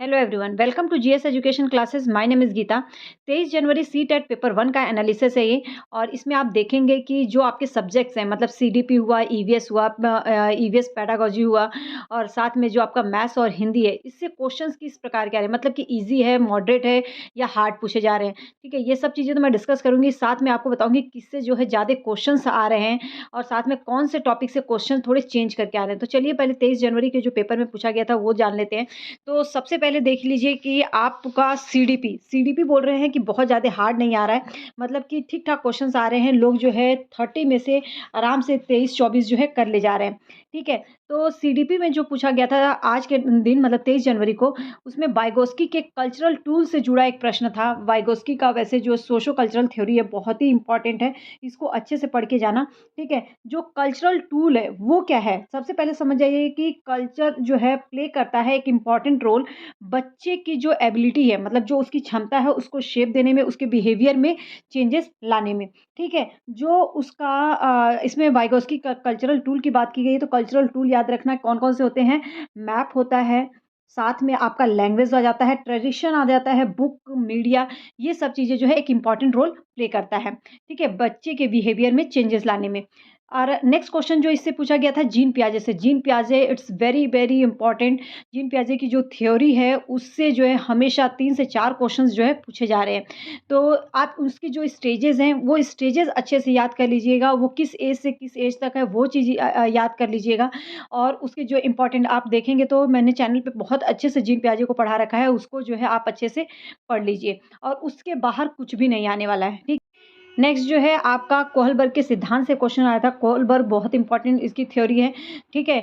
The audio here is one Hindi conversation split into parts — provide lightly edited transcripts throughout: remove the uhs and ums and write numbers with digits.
Hello everyone, welcome to GS education classes. My name is Geeta. 23 जनवरी सीटेट पेपर 1 का एनालिसिस है ये। और इसमें आप देखेंगे कि जो आपके सब्जेक्ट्स हैं, मतलब सीडीपी हुआ, ईवीएस हुआ, ईवीएस पेडागोजी हुआ, और साथ में जो आपका मैथ्स और हिंदी है, इससे क्वेश्चंस किस प्रकार के आ रहे हैं, मतलब कि इजी है, मॉडरेट है या हार्ड पूछे जा रहे हैं। ठीक है, ये सब चीज़ें तो मैं डिस्कस करूंगी। साथ में आपको बताऊंगी किससे जो है ज़्यादा क्वेश्चंस आ रहे हैं, और साथ में कौन से टॉपिक से क्वेश्चन थोड़े चेंज करके आ रहे हैं। तो चलिए पहले 23 जनवरी के जो पेपर में पूछा गया था वो जान लेते हैं। तो सबसे पहले देख लीजिए कि आपका सीडीपी बोल रहे हैं कि बहुत ज़्यादा हार्ड नहीं आ रहा है, मतलब कि ठीक-ठाक क्वेश्चंस आ रहे हैं। लोग जो है 30 में से आराम से 23-24 जो है कर ले जा रहे हैं। ठीक है, तो सीडीपी में जो पूछा गया था आज के दिन, मतलब 23 जनवरी को, उसमें वाइगोस्की के कल्चरल टूल से जुड़ा एक प्रश्न था। वाइगोस्की का वैसे जो सोशो कल्चरल थ्योरी है बहुत ही इंपॉर्टेंट है, इसको अच्छे से पढ़ के जाना। ठीक है, जो कल्चरल टूल है वो क्या है, सबसे पहले समझ जाइए कि कल्चर जो है प्ले करता है एक इम्पॉर्टेंट रोल बच्चे की जो एबिलिटी है, मतलब जो उसकी क्षमता है उसको शेप देने में, उसके बिहेवियर में चेंजेस लाने में। ठीक है, जो उसका इसमें वाइगोस्की का कल्चरल टूल की बात की गई है, तो कल्चरल टूल याद रखना कौन कौन से होते हैं। मैप होता है, साथ में आपका लैंग्वेज आ जाता है, ट्रेडिशन आ जाता है, बुक, मीडिया, ये सब चीज़ें जो है एक इम्पॉर्टेंट रोल प्ले करता है। ठीक है, बच्चे के बिहेवियर में चेंजेस लाने में। और नेक्स्ट क्वेश्चन जो इससे पूछा गया था जीन पियाजे से। जीन पियाजे it's very very important. Jean पियाजे की जो थ्योरी है उससे जो है हमेशा 3 से 4 क्वेश्चंस जो है पूछे जा रहे हैं। तो आप उसकी जो स्टेजेज़ हैं वो स्टेजेज़ अच्छे से याद कर लीजिएगा, वो किस एज से किस एज तक है वो चीज़ याद कर लीजिएगा। और उसके जो इम्पोर्टेंट आप देखेंगे तो मैंने चैनल पे बहुत अच्छे से जीन पियाजे को पढ़ा रखा है, उसको जो है आप अच्छे से पढ़ लीजिए, और उसके बाहर कुछ भी नहीं आने वाला है। ठीक, नेक्स्ट जो है आपका कोहलबर्ग के सिद्धांत से क्वेश्चन आया था। कोहलबर्ग बहुत इंपॉर्टेंट इसकी थ्योरी है। ठीक है,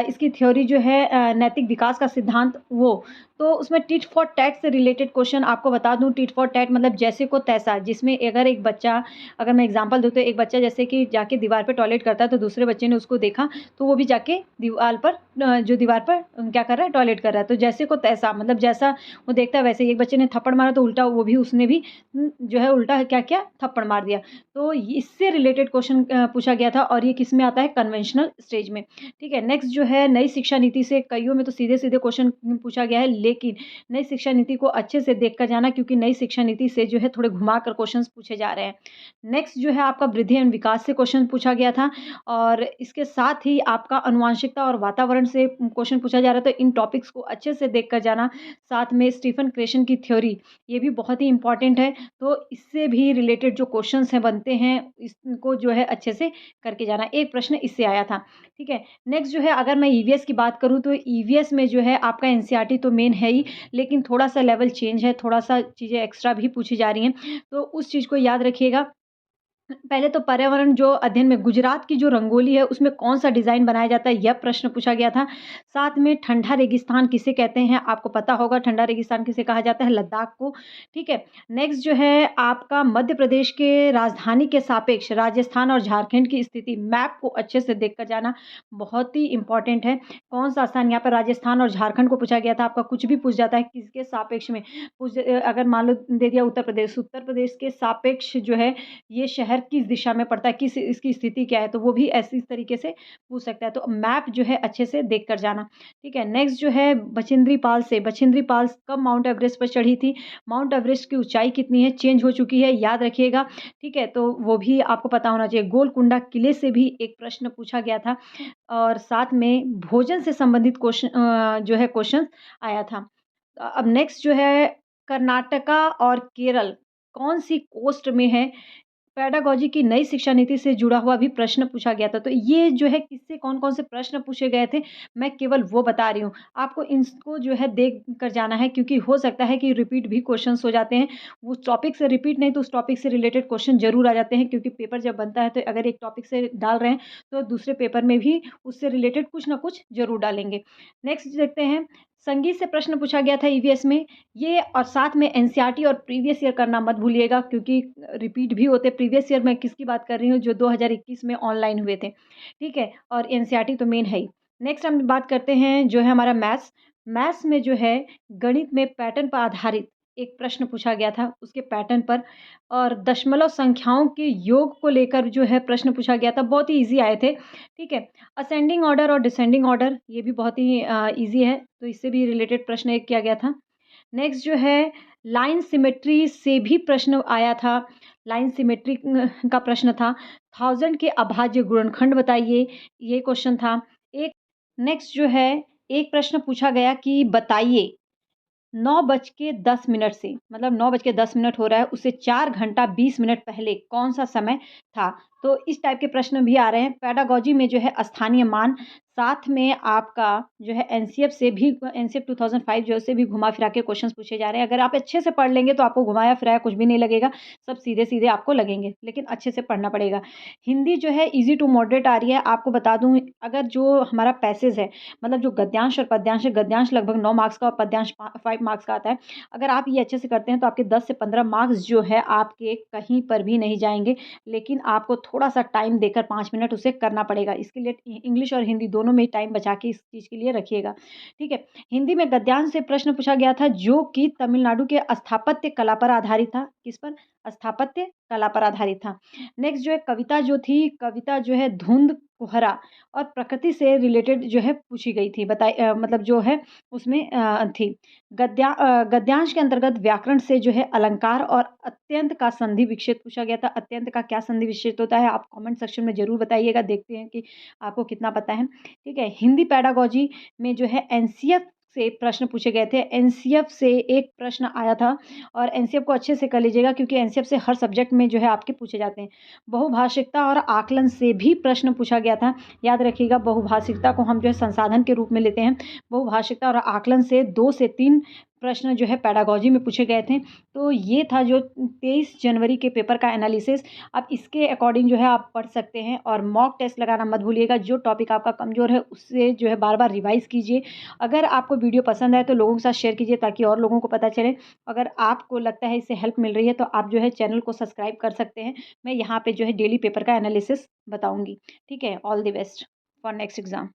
इसकी थ्योरी जो है नैतिक विकास का सिद्धांत वो, तो उसमें टिट फॉर टैट से रिलेटेड क्वेश्चन आपको बता दूं। टिट फॉर टैट मतलब जैसे को तैसा, जिसमें अगर एक बच्चा, अगर मैं एग्जांपल दूं तो एक बच्चा जैसे कि जाके दीवार पे टॉयलेट करता है, तो दूसरे बच्चे ने उसको देखा तो वो भी जाके दीवार पर जो दीवार पर क्या कर रहा है, टॉयलेट कर रहा है। तो जैसे को तैसा मतलब जैसा वो देखता है वैसे ही। एक बच्चे ने थप्पड़ मारा तो उल्टा वो भी, उसने भी जो है उल्टा क्या किया, थप्पड़ मार दिया। तो इससे रिलेटेड क्वेश्चन पूछा गया था, और ये किस में आता है, कन्वेंशनल स्टेज में। ठीक है, नेक्स्ट जो है नई शिक्षा नीति से, कईयों में तो सीधे सीधे क्वेश्चन पूछा गया है, लेकिन नई शिक्षा नीति को अच्छे से देख कर जाना, क्योंकि नई शिक्षा नीति से जो है थोड़े घुमा कर क्वेश्चन पूछे जा रहे हैं। नेक्स्ट जो है आपका वृद्धि एवं विकास से क्वेश्चन पूछा गया था, और इसके साथ ही आपका अनुवांशिकता और वातावरण से क्वेश्चन पूछा जा रहा था। तो इन टॉपिक्स को अच्छे से देख कर जाना। साथ में स्टीफन क्रेशन की थ्योरी, ये भी बहुत ही इंपॉर्टेंट है। तो इससे भी रिलेटेड जो क्वेश्चंस हैं बनते हैं, इसको जो है अच्छे से करके जाना। एक प्रश्न इससे आया था। ठीक है, नेक्स्ट जो है अगर मैं ईवीएस की बात करूँ तो ईवीएस में जो है आपका एनसीईआरटी तो मेन है ही, लेकिन थोड़ा-सा लेवल चेंज है, थोड़ा-सा चीज़ें एक्स्ट्रा भी पूछी जा रही हैं। तो उस चीज़ को याद रखिएगा। पहले तो पर्यावरण जो अध्ययन में गुजरात की जो रंगोली है उसमें कौन-सा डिज़ाइन बनाया जाता है, यह प्रश्न पूछा गया था। साथ में ठंडा रेगिस्तान किसे कहते हैं, आपको पता होगा ठंडा रेगिस्तान किसे कहा जाता है, लद्दाख को। ठीक है, नेक्स्ट जो है आपका मध्य प्रदेश के राजधानी के सापेक्ष राजस्थान और झारखंड की स्थिति, मैप को अच्छे से देख कर जाना, बहुत ही इम्पोर्टेंट है। कौन-सा स्थान, यहाँ पर राजस्थान और झारखंड को पूछा गया था, आपका कुछ भी पूछ जाता है किसके सापेक्ष में। अगर मान लो दे दिया उत्तर प्रदेश के सापेक्ष जो है ये शहर किस दिशा में पड़ता है, किस इसकी स्थिति क्या है, तो वो भी ऐसी इस तरीके से पूछ सकता है। तो मैप जो है अच्छे से देख कर जाना। ठीक है, नेक्स्ट जो है बछेंद्री पाल से, बछेंद्री पाल कब माउंट एवरेस्ट पर चढ़ी थी, माउंट एवरेस्ट की ऊंचाई कितनी है, चेंज हो चुकी है, याद रखिएगा। ठीक है, तो वो भी आपको पता होना चाहिए। गोलकुंडा किले से भी एक प्रश्न पूछा गया था, और साथ में भोजन से संबंधित क्वेश्चन जो है क्वेश्चन आया था। अब नेक्स्ट जो है कर्नाटका और केरल कौन सी कोस्ट में है, पेडागॉजी की नई शिक्षा नीति से जुड़ा हुआ भी प्रश्न पूछा गया था। तो ये जो है किससे कौन-कौन से प्रश्न पूछे गए थे, मैं केवल वो बता रही हूँ। आपको इनको जो है देख कर जाना है, क्योंकि हो सकता है कि रिपीट भी क्वेश्चन्स हो जाते हैं। उस टॉपिक से रिपीट नहीं तो उस टॉपिक से रिलेटेड क्वेश्चन ज़रूर आ जाते हैं, क्योंकि पेपर जब बनता है तो अगर एक टॉपिक से डाल रहे हैं तो दूसरे पेपर में भी उससे रिलेटेड कुछ ना कुछ ज़रूर डालेंगे। नेक्स्ट देखते हैं, संगीत से प्रश्न पूछा गया था ईवीएस में। ये और साथ में एनसीईआरटी और प्रीवियस ईयर करना मत भूलिएगा, क्योंकि रिपीट भी होते। प्रीवियस ईयर मैं किसकी बात कर रही हूँ, जो 2021 में ऑनलाइन हुए थे। ठीक है, और एनसीईआरटी तो मेन है ही। नेक्स्ट हम बात करते हैं जो है हमारा मैथ्स। मैथ्स में जो है गणित में पैटर्न पर आधारित एक प्रश्न पूछा गया था उसके पैटर्न पर और दशमलव संख्याओं के योग को लेकर जो है प्रश्न पूछा गया था, बहुत ही ईज़ी आए थे, ठीक है। असेंडिंग ऑर्डर और डिसेंडिंग ऑर्डर ये भी बहुत ही ईज़ी है, तो इससे भी रिलेटेड प्रश्न एक किया गया था। नेक्स्ट जो है लाइन सिमेट्री से भी प्रश्न आया था, लाइन सिमेट्री का प्रश्न था, 1000 के अभाज्य गुणनखंड बताइए, ये क्वेश्चन था। एक नेक्स्ट जो है एक प्रश्न पूछा गया कि बताइए 9:10 से मतलब 9:10 हो रहा है, उससे 4 घंटा 20 मिनट पहले कौन-सा समय था? तो इस टाइप के प्रश्न भी आ रहे हैं। पेडागॉजी में जो है स्थानीय मान, साथ में आपका जो है एनसीएफ 2005 जो है उससे भी घुमा-फिरा के क्वेश्चन्स पूछे जा रहे हैं। अगर आप अच्छे से पढ़ लेंगे तो आपको घुमाया-फिराया कुछ भी नहीं लगेगा, सब सीधे-सीधे आपको लगेंगे, लेकिन अच्छे से पढ़ना पड़ेगा। हिंदी जो है ईज़ी टू मॉडरेट आ रही है, आपको बता दूँ अगर जो हमारा पैसेज है मतलब जो गद्यांश और पद्यांश है, गद्यांश लगभग 9 मार्क्स का और पद्यांश 5 मार्क्स का आता है। अगर आप ये अच्छे से करते हैं तो आपके 10 से 15 मार्क्स जो है आपके कहीं पर भी नहीं जाएँगे, लेकिन आपको थोड़ा-सा टाइम देकर 5 मिनट उसे करना पड़ेगा। इसके लिए इंग्लिश और हिंदी दोनों में टाइम बचा के इस चीज़ के लिए रखिएगा, ठीक है। हिंदी में गद्यांश से प्रश्न पूछा गया था जो कि तमिलनाडु के स्थापत्य कला पर आधारित था। किस पर? स्थापत्य कला पर आधारित था। नेक्स्ट जो है कविता जो थी, कविता जो है धुंध, कोहरा और प्रकृति से रिलेटेड जो है पूछी गई थी। मतलब जो है उसमें थी। गद्यांश के अंतर्गत व्याकरण से जो है अलंकार और अत्यंत का संधि विच्छेद पूछा गया था। अत्यंत का क्या संधि विच्छेद होता है? आप कमेंट सेक्शन में ज़रूर बताइएगा, देखते हैं कि आपको कितना पता है। ठीक है? हिंदी पेडागॉजी में जो है एनसीएफ से प्रश्न पूछे गए थे। एनसीएफ से एक प्रश्न आया था और एनसीएफ को अच्छे से कर लीजिएगा क्योंकि एनसीएफ से हर सब्जेक्ट में जो है आपके पूछे जाते हैं। बहुभाषिकता और आकलन से भी प्रश्न पूछा गया था। याद रखिएगा बहुभाषिकता को हम जो है संसाधन के रूप में लेते हैं। बहुभाषिकता और आकलन से 2 से 3 प्रश्न जो है पेडागॉजी में पूछे गए थे। तो ये था जो 23 जनवरी के पेपर का एनालिसिस। अब इसके अकॉर्डिंग जो है आप पढ़ सकते हैं और मॉक टेस्ट लगाना मत भूलिएगा। जो टॉपिक आपका कमज़ोर है उससे जो है बार-बार रिवाइज़ कीजिए। अगर आपको वीडियो पसंद आए तो लोगों के साथ शेयर कीजिए ताकि और लोगों को पता चले। अगर आपको लगता है इससे हेल्प मिल रही है तो आप जो है चैनल को सब्सक्राइब कर सकते हैं। मैं यहाँ पे जो है डेली पेपर का एनालिसिस बताऊँगी। ठीक है? All the best for next exam.